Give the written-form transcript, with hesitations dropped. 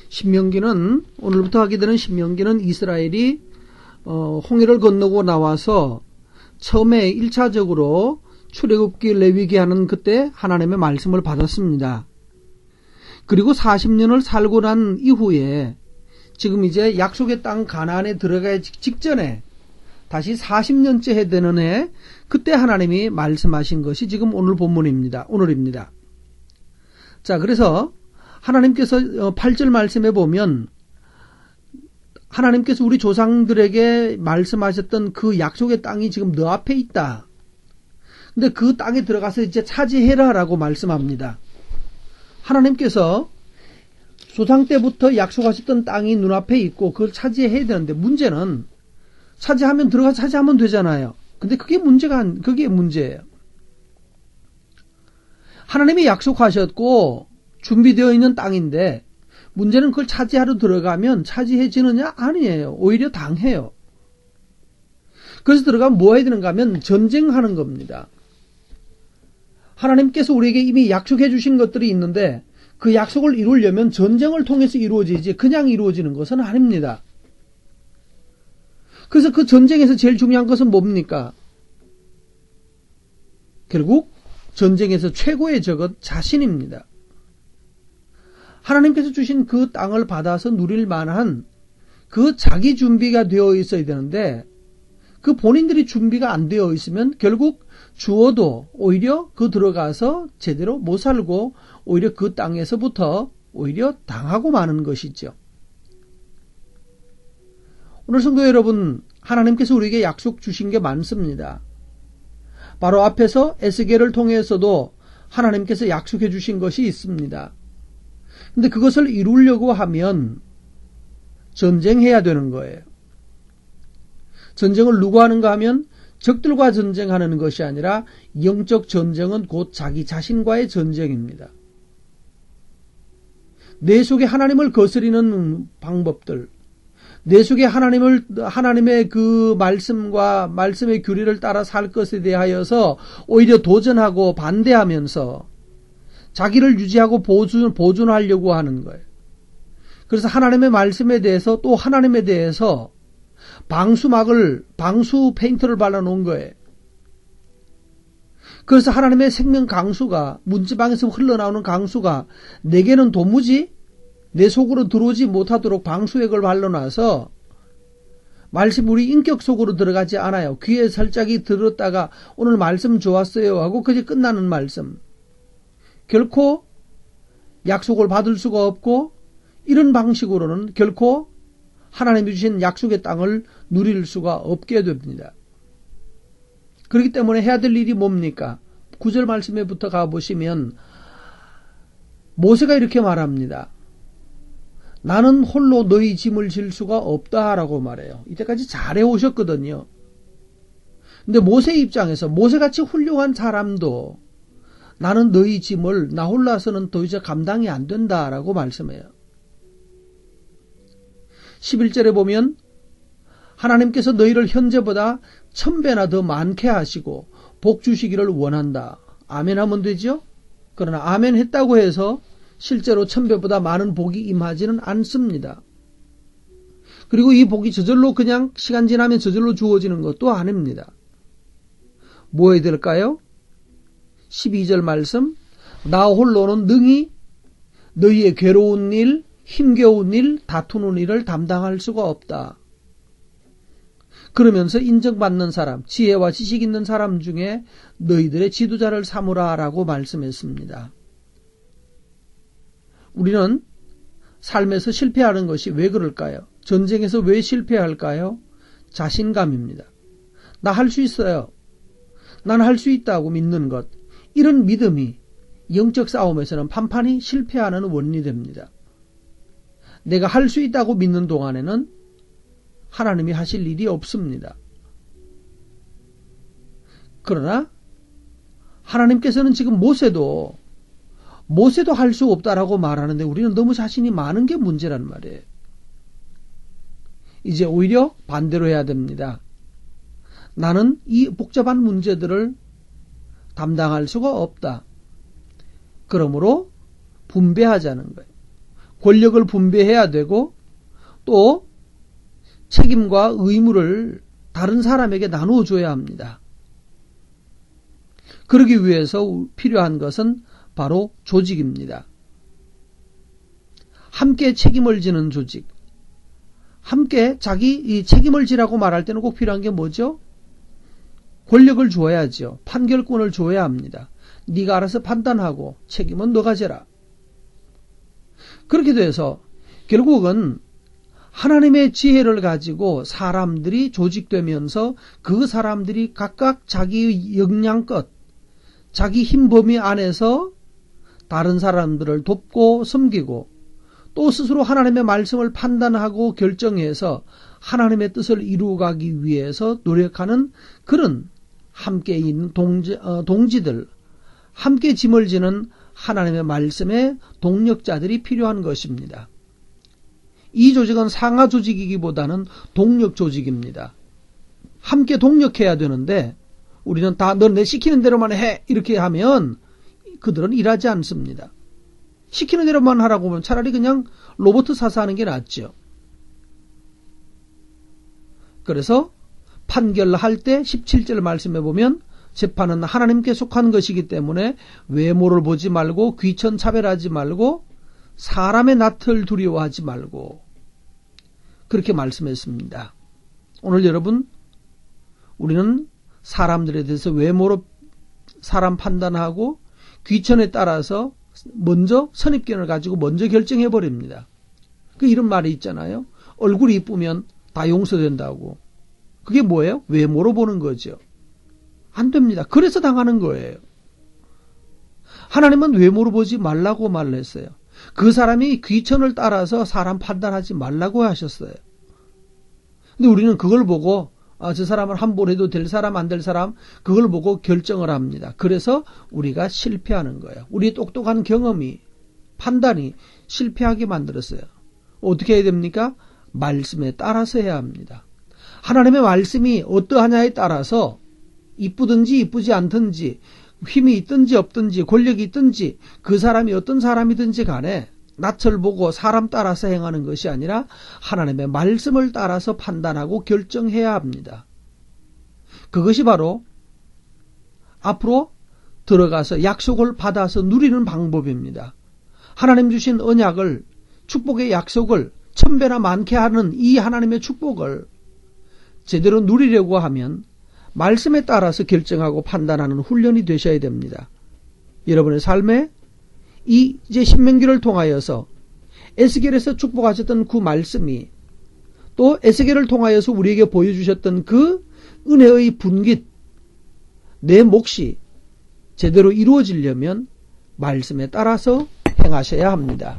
신명기는 오늘부터 하게 되는 신명기는 이스라엘이 홍해를 건너고 나와서 처음에 1차적으로 출애굽기 레위기 하는 그때 하나님의 말씀을 받았습니다. 그리고 40년을 살고 난 이후에 지금 이제 약속의 땅 가나안에 들어가기 직전에 다시 40년째 해되는 해 그때 하나님이 말씀하신 것이 지금 오늘 본문입니다. 오늘입니다. 자, 그래서 하나님께서 8절 말씀에 보면 하나님께서 우리 조상들에게 말씀하셨던 그 약속의 땅이 지금 너 앞에 있다. 근데 그 땅에 들어가서 이제 차지해라 라고 말씀합니다. 하나님께서 조상 때부터 약속하셨던 땅이 눈앞에 있고 그걸 차지해야 되는데 문제는 차지하면 들어가서 차지하면 되잖아요. 근데 그게 문제예요. 하나님이 약속하셨고 준비되어 있는 땅인데 문제는 그걸 차지하러 들어가면 차지해지느냐? 아니에요. 오히려 당해요. 그래서 들어가면 뭐 해야 되는가 하면 전쟁하는 겁니다. 하나님께서 우리에게 이미 약속해 주신 것들이 있는데 그 약속을 이루려면 전쟁을 통해서 이루어지지 그냥 이루어지는 것은 아닙니다. 그래서 그 전쟁에서 제일 중요한 것은 뭡니까? 결국 전쟁에서 최고의 적은 자신입니다. 하나님께서 주신 그 땅을 받아서 누릴 만한 그 자기 준비가 되어 있어야 되는데 그 본인들이 준비가 안 되어 있으면 결국 주어도 오히려 그 들어가서 제대로 못 살고 오히려 그 땅에서부터 오히려 당하고 마는 것이죠. 오늘 성도 여러분, 하나님께서 우리에게 약속 주신 게 많습니다. 바로 앞에서 에스겔을 통해서도 하나님께서 약속해 주신 것이 있습니다. 근데 그것을 이루려고 하면 전쟁해야 되는 거예요. 전쟁을 누구 하는가 하면 적들과 전쟁하는 것이 아니라 영적 전쟁은 곧 자기 자신과의 전쟁입니다. 내 속에 하나님을 거스리는 방법들, 내 속에 하나님의 그 말씀과 말씀의 규례를 따라 살 것에 대하여서 오히려 도전하고 반대하면서 자기를 유지하고 보존하려고 하는 거예요. 그래서 하나님의 말씀에 대해서 또 하나님에 대해서 방수 페인트를 발라놓은 거예요. 그래서 하나님의 생명 강수가 문지방에서 흘러나오는 강수가 내게는 도무지 내 속으로 들어오지 못하도록 방수액을 발라놔서 말씀 우리 인격 속으로 들어가지 않아요. 귀에 살짝이 들었다가 오늘 말씀 좋았어요 하고 그게 끝나는 말씀. 결코 약속을 받을 수가 없고 이런 방식으로는 결코 하나님이 주신 약속의 땅을 누릴 수가 없게 됩니다. 그렇기 때문에 해야 될 일이 뭡니까? 9절 말씀에부터 가보시면 모세가 이렇게 말합니다. 나는 홀로 너희 짐을 질 수가 없다라고 말해요. 이때까지 잘해 오셨거든요. 근데 모세 입장에서 모세같이 훌륭한 사람도 나는 너희 짐을 나 홀라서는 더 이상 감당이 안 된다라고 말씀해요. 11절에 보면 하나님께서 너희를 현재보다 1000배나 더 많게 하시고 복 주시기를 원한다. 아멘 하면 되죠? 그러나 아멘 했다고 해서 실제로 1000배보다 많은 복이 임하지는 않습니다. 그리고 이 복이 저절로 그냥 시간 지나면 저절로 주어지는 것도 아닙니다. 뭐 해야 될까요? 12절 말씀, 나 홀로는 능히 너희의 괴로운 일, 힘겨운 일, 다투는 일을 담당할 수가 없다. 그러면서 인정받는 사람, 지혜와 지식 있는 사람 중에 너희들의 지도자를 삼으라 라고 말씀했습니다. 우리는 삶에서 실패하는 것이 왜 그럴까요? 전쟁에서 왜 실패할까요? 자신감입니다. 나 할 수 있어요. 난 할 수 있다고 믿는 것. 이런 믿음이 영적 싸움에서는 판판히 실패하는 원인이 됩니다. 내가 할 수 있다고 믿는 동안에는 하나님이 하실 일이 없습니다. 그러나 하나님께서는 지금 모세도 할 수 없다라고 말하는데 우리는 너무 자신이 많은 게 문제란 말이에요. 이제 오히려 반대로 해야 됩니다. 나는 이 복잡한 문제들을 담당할 수가 없다. 그러므로 분배하자는 거예요. 권력을 분배해야 되고 또 책임과 의무를 다른 사람에게 나누어 줘야 합니다. 그러기 위해서 필요한 것은 바로 조직입니다. 함께 책임을 지는 조직. 함께 자기 이 책임을 지라고 말할 때는 꼭 필요한 게 뭐죠? 권력을 줘야죠. 판결권을 줘야 합니다. 네가 알아서 판단하고 책임은 너가 져라. 그렇게 돼서 결국은 하나님의 지혜를 가지고 사람들이 조직되면서 그 사람들이 각각 자기 역량껏 자기 힘 범위 안에서 다른 사람들을 돕고 섬기고 또 스스로 하나님의 말씀을 판단하고 결정해서 하나님의 뜻을 이루어가기 위해서 노력하는 그런 함께 있는 동지들, 함께 짐을 지는 하나님의 말씀의 동력자들이 필요한 것입니다. 이 조직은 상하 조직이기보다는 동력 조직입니다. 함께 동력해야 되는데 우리는 다 너 내 시키는 대로만 해 이렇게 하면 그들은 일하지 않습니다. 시키는 대로만 하라고 하면 차라리 그냥 로봇 사서 하는 게 낫죠. 그래서 판결할 때 17절 말씀해 보면 재판은 하나님께 속한 것이기 때문에 외모를 보지 말고 귀천 차별하지 말고 사람의 낯을 두려워하지 말고 그렇게 말씀했습니다. 오늘 여러분 우리는 사람들에 대해서 외모로 사람 판단하고 귀천에 따라서 먼저 선입견을 가지고 먼저 결정해 버립니다. 그 이런 말이 있잖아요. 얼굴이 이쁘면 다 용서된다고. 그게 뭐예요? 외모로 보는 거죠. 안 됩니다. 그래서 당하는 거예요. 하나님은 외모로 보지 말라고 말을 했어요. 그 사람이 귀천을 따라서 사람 판단하지 말라고 하셨어요. 근데 우리는 그걸 보고 저 사람을 함부로 해도 될 사람 안 될 사람 그걸 보고 결정을 합니다. 그래서 우리가 실패하는 거예요. 우리의 똑똑한 경험이 판단이 실패하게 만들었어요. 어떻게 해야 됩니까? 말씀에 따라서 해야 합니다. 하나님의 말씀이 어떠하냐에 따라서 이쁘든지 이쁘지 않든지 힘이 있든지 없든지 권력이 있든지 그 사람이 어떤 사람이든지 간에 낯을 보고 사람 따라서 행하는 것이 아니라 하나님의 말씀을 따라서 판단하고 결정해야 합니다. 그것이 바로 앞으로 들어가서 약속을 받아서 누리는 방법입니다. 하나님 주신 언약을 축복의 약속을 천배나 많게 하는 이 하나님의 축복을 제대로 누리려고 하면 말씀에 따라서 결정하고 판단하는 훈련이 되셔야 됩니다. 여러분의 삶에 이제 신명기를 통하여서 에스겔에서 축복하셨던 그 말씀이 또 에스겔을 통하여서 우리에게 보여주셨던 그 은혜의 분깃 내 몫이 제대로 이루어지려면 말씀에 따라서 행하셔야 합니다.